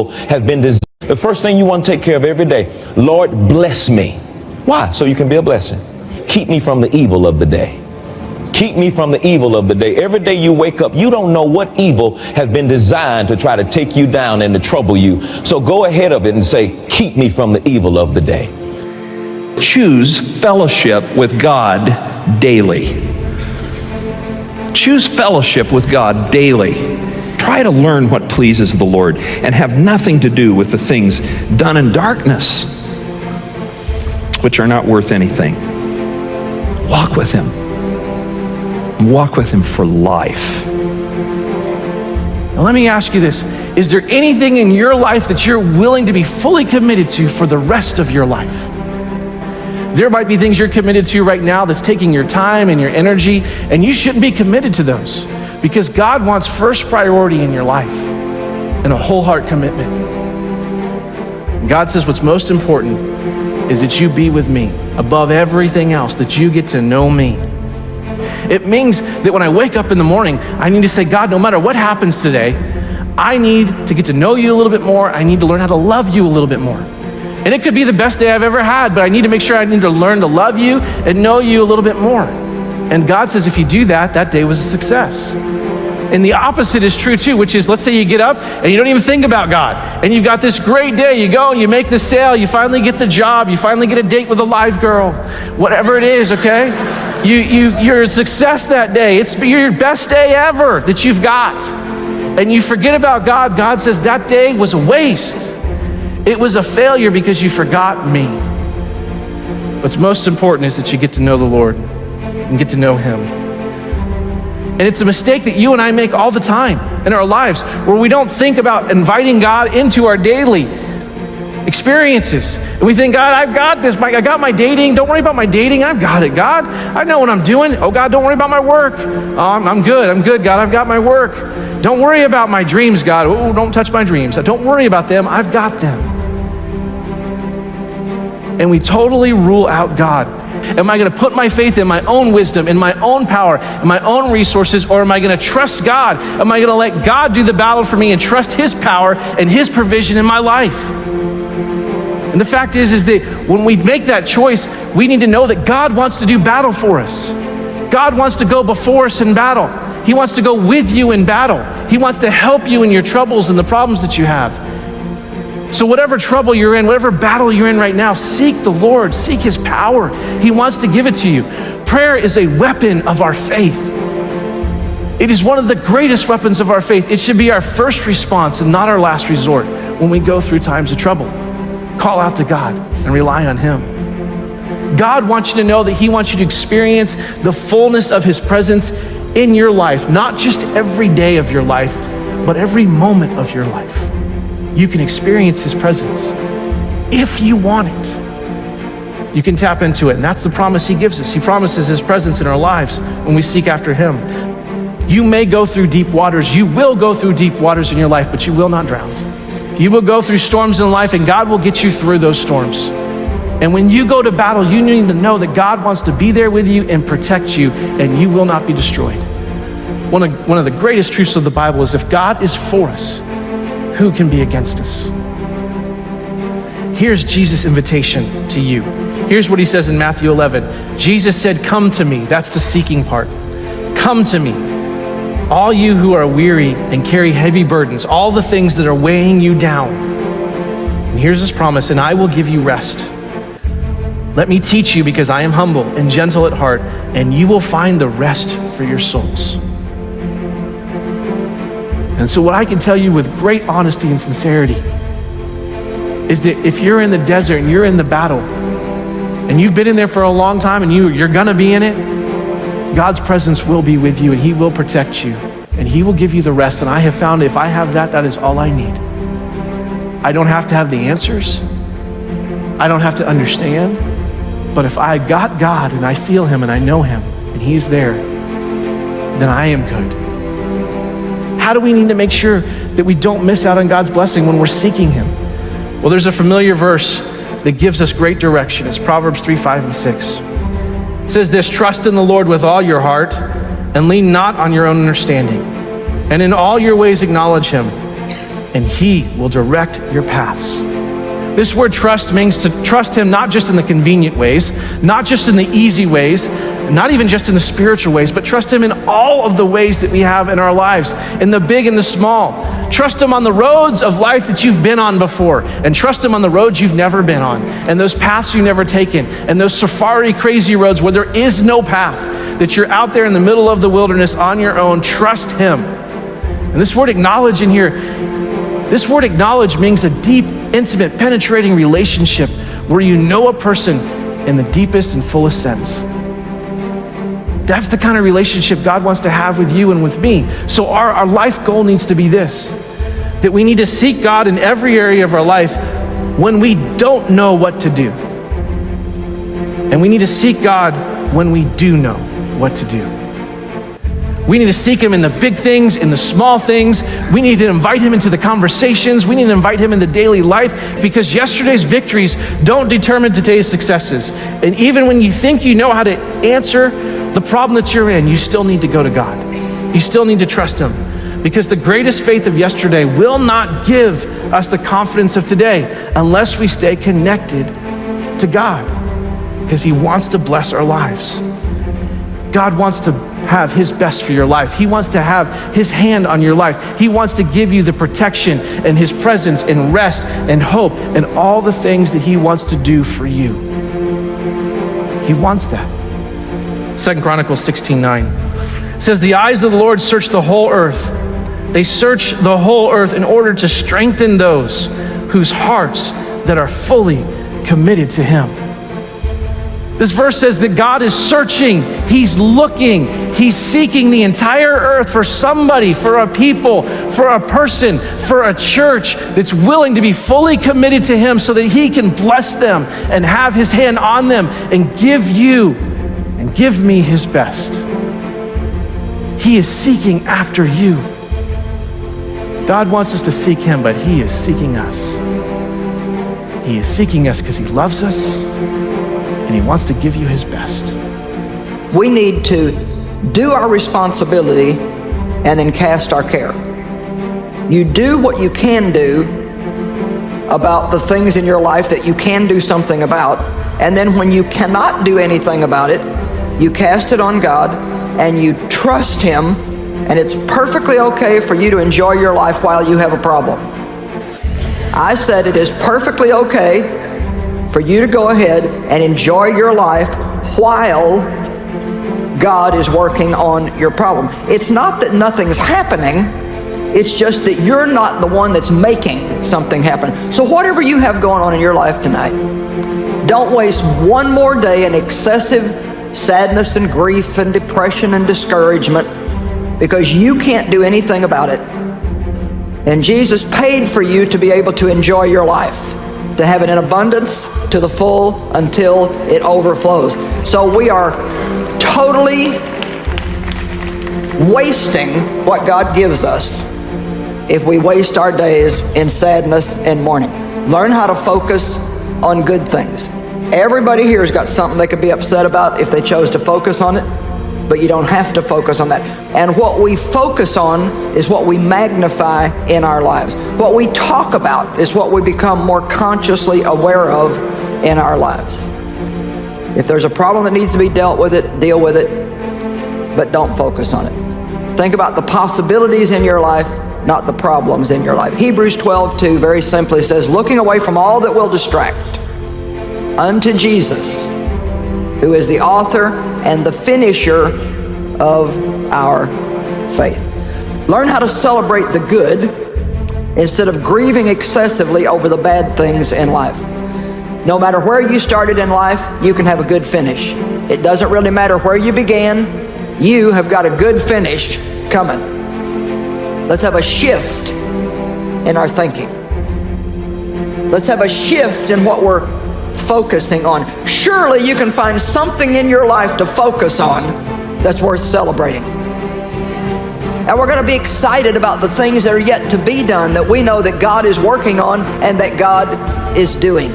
has been designed. The first thing you want to take care of every day, Lord, bless me. Why? So you can be a blessing. Keep me from the evil of the day. Keep me from the evil of the day. Every day you wake up, you don't know what evil has been designed to try to take you down and to trouble you. So go ahead of it and say, keep me from the evil of the day. Choose fellowship with God daily. Choose fellowship with God daily. Try to learn what pleases the Lord and have nothing to do with the things done in darkness, which are not worth anything. Walk with Him. Walk with Him for life. Now let me ask you this. Is there anything in your life that you're willing to be fully committed to for the rest of your life? There might be things you're committed to right now that's taking your time and your energy, and you shouldn't be committed to those because God wants first priority in your life and a whole heart commitment. And God says what's most important is that you be with me above everything else, that you get to know me. It means that when I wake up in the morning, I need to say, God, no matter what happens today, I need to get to know you a little bit more. I need to learn how to love you a little bit more. And it could be the best day I've ever had, but I need to make sure I need to learn to love you and know you a little bit more. And God says if you do that, that day was a success. And the opposite is true too, which is, let's say you get up and you don't even think about God. And you've got this great day. You go and you make the sale. You finally get the job. You finally get a date with a live girl. Whatever it is, okay? You're a success that day. It's your best day ever that you've got. And you forget about God. God says that day was a waste. It was a failure because you forgot me. What's most important is that you get to know the Lord and get to know Him. And it's a mistake that you and I make all the time in our lives where we don't think about inviting God into our daily experiences. And we think, God, I've got this. I got my dating. Don't worry about my dating. I've got it, God. I know what I'm doing. Oh, God, don't worry about my work. Oh, I'm good. I'm good, God. I've got my work. Don't worry about my dreams, God. Oh, don't touch my dreams. Don't worry about them. I've got them. And we totally rule out God. Am I going to put my faith in my own wisdom, in my own power, in my own resources, or am I going to trust God? Am I going to let God do the battle for me and trust His power and His provision in my life? And the fact is that when we make that choice, we need to know that God wants to do battle for us. God wants to go before us in battle. He wants to go with you in battle. He wants to help you in your troubles and the problems that you have. So whatever trouble you're in, whatever battle you're in right now, seek the Lord, seek His power. He wants to give it to you. Prayer is a weapon of our faith. It is one of the greatest weapons of our faith. It should be our first response and not our last resort when we go through times of trouble. Call out to God and rely on Him. God wants you to know that He wants you to experience the fullness of His presence in your life, not just every day of your life, but every moment of your life. You can experience His presence if you want it. You can tap into it, and that's the promise He gives us. He promises His presence in our lives when we seek after Him. You may go through deep waters. You will go through deep waters in your life, but you will not drown. You will go through storms in life, and God will get you through those storms. And when you go to battle, you need to know that God wants to be there with you and protect you, and you will not be destroyed. One of the greatest truths of the Bible is if God is for us, who can be against us? Here's Jesus' invitation to you. Here's what He says in Matthew 11. Jesus said, come to me. That's the seeking part. Come to me, all you who are weary and carry heavy burdens, all the things that are weighing you down. And here's His promise, and I will give you rest. Let me teach you because I am humble and gentle at heart, and you will find the rest for your souls. And so what I can tell you with great honesty and sincerity is that if you're in the desert and you're in the battle and you've been in there for a long time and you're gonna be in it, God's presence will be with you and He will protect you and He will give you the rest. And I have found if I have that, that is all I need. I don't have to have the answers. I don't have to understand. But if I got God and I feel Him and I know Him and He's there, then I am good. How do we need to make sure that we don't miss out on God's blessing when we're seeking Him? Well, there's a familiar verse that gives us great direction. It's Proverbs 3, 5, and 6. It says this, trust in the Lord with all your heart and lean not on your own understanding. And in all your ways acknowledge Him, and he will direct your paths. This word trust means to trust him not just in the convenient ways, not just in the easy ways, not even just in the spiritual ways, but trust him in all of the ways that we have in our lives, in the big and the small. Trust him on the roads of life that you've been on before, and trust him on the roads you've never been on, and those paths you've never taken, and those safari crazy roads where there is no path, that you're out there in the middle of the wilderness on your own. Trust him. And this word acknowledge in here, this word acknowledge means a deep, intimate, penetrating relationship where you know a person in the deepest and fullest sense. That's the kind of relationship God wants to have with you and with me. So our life goal needs to be this, that we need to seek God in every area of our life when we don't know what to do. And we need to seek God when we do know what to do. We need to seek him in the big things, in the small things. We need to invite him into the conversations. We need to invite him in the daily life, because yesterday's victories don't determine today's successes. And even when you think you know how to answer the problem that you're in, you still need to go to God. You still need to trust him, because the greatest faith of yesterday will not give us the confidence of today unless we stay connected to God, because he wants to bless our lives. God wants to have his best for your life. He wants to have his hand on your life. He wants to give you the protection and his presence and rest and hope and all the things that he wants to do for you. He wants that. 2 Chronicles 16:9 says, the eyes of the Lord search the whole earth. They search the whole earth in order to strengthen those whose hearts that are fully committed to him. This verse says that God is searching, he's looking, he's seeking the entire earth for somebody, for a people, for a person, for a church that's willing to be fully committed to him so that he can bless them and have his hand on them and give you and give me his best. He is seeking after you. God wants us to seek him, but he is seeking us. He is seeking us because he loves us, and he wants to give you his best. We need to do our responsibility and then cast our care. You do what you can do about the things in your life that you can do something about, and then when you cannot do anything about it, you cast it on God and you trust him, and it's perfectly okay for you to enjoy your life while you have a problem. I said it is perfectly okay for you to go ahead and enjoy your life while God is working on your problem. It's not that nothing's happening, it's just that you're not the one that's making something happen. So whatever you have going on in your life tonight, don't waste one more day in excessive sadness and grief and depression and discouragement, because you can't do anything about it. And Jesus paid for you to be able to enjoy your life, to have it in abundance, to the full, until it overflows. So we are totally wasting what God gives us if we waste our days in sadness and mourning. Learn how to focus on good things. Everybody here has got something they could be upset about if they chose to focus on it, but you don't have to focus on that. And what we focus on is what we magnify in our lives. What we talk about is what we become more consciously aware of in our lives. If there's a problem that needs to be dealt with it, deal with it, but don't focus on it. Think about the possibilities in your life, not the problems in your life. Hebrews 12:2 very simply says, looking away from all that will distract unto Jesus, who is the author and the finisher of our faith. Learn how to celebrate the good instead of grieving excessively over the bad things in life. No matter where you started in life, you can have a good finish. It doesn't really matter where you began, you have got a good finish coming. Let's have a shift in our thinking. Let's have a shift in what we're focusing on. Surely you can find something in your life to focus on that's worth celebrating. And we're going to be excited about the things that are yet to be done, that we know that God is working on and that God is doing.